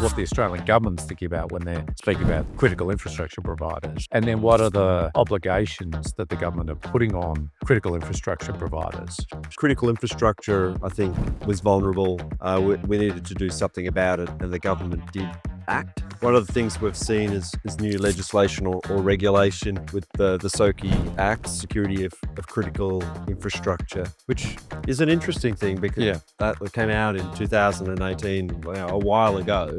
what the Australian government's thinking about when they're speaking about critical infrastructure providers, and then what are the obligations that the government are putting on critical infrastructure providers. Critical infrastructure, I think, was vulnerable. We needed to do something about it, and the government did act. One of the things we've seen is new legislation or regulation with the SOCI Act, Security of Critical Infrastructure, which is an interesting thing because that came out in 2018, a while ago.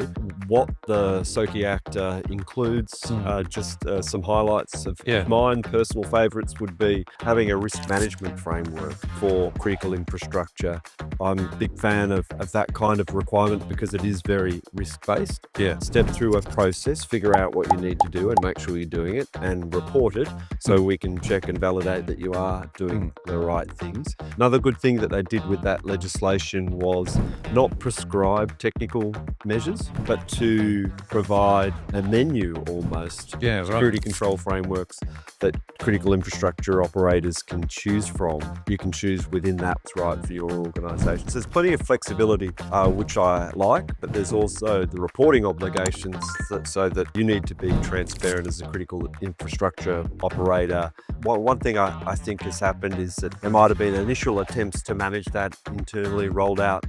What the SOCI Act includes, just some highlights of mine. Personal favourites would be having a risk management framework for critical infrastructure. I'm a big fan of that kind of requirement because it is very risk-based. Step through a process, figure out what you need to do and make sure you're doing it and report it so we can check and validate that you are doing the right things. Another good thing that they did with that legislation was not prescribe technical measures, but to provide a menu almost, security control frameworks that critical infrastructure operators can choose from. You can choose within that what's right for your organisation. So there's plenty of flexibility, which I like, but there's also the reporting obligations so that you need to be transparent as a critical infrastructure operator. One thing I think has happened is that there might have been initial attempts to manage that internally, rolled out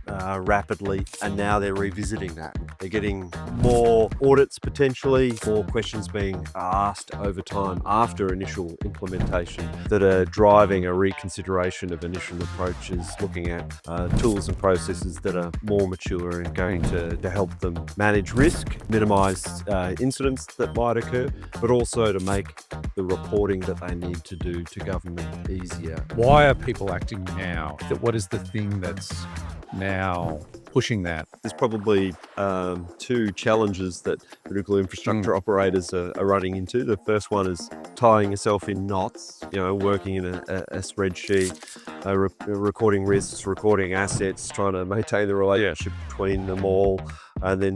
rapidly, and now they're revisiting that. They're getting more audits potentially, more questions being asked over time after initial implementation that are driving a reconsideration of initial approaches, looking at tools and processes that are more mature and going to help them manage risk, minimise incidents that might occur, but also to make the reporting that they need to do to government easier. Why are people acting now? What is the thing that's now pushing that? There's probably two challenges that critical infrastructure operators are running into. The first one is tying yourself in knots, working in a spreadsheet, recording risks, recording assets, trying to maintain the relationship between them all, and then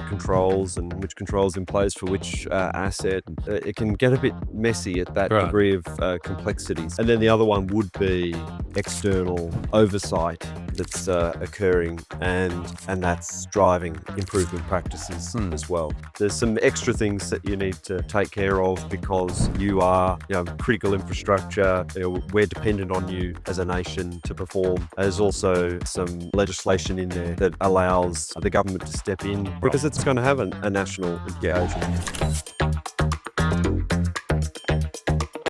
controls and which controls in place for which asset. It can get a bit messy at that degree of complexities. And then the other one would be external oversight that's occurring, and that's driving improvement practices as well. There's some extra things that you need to take care of because you are critical infrastructure. We're dependent on you as a nation to perform. There's also some legislation in there that allows the government to step in because it's going to have a national implication.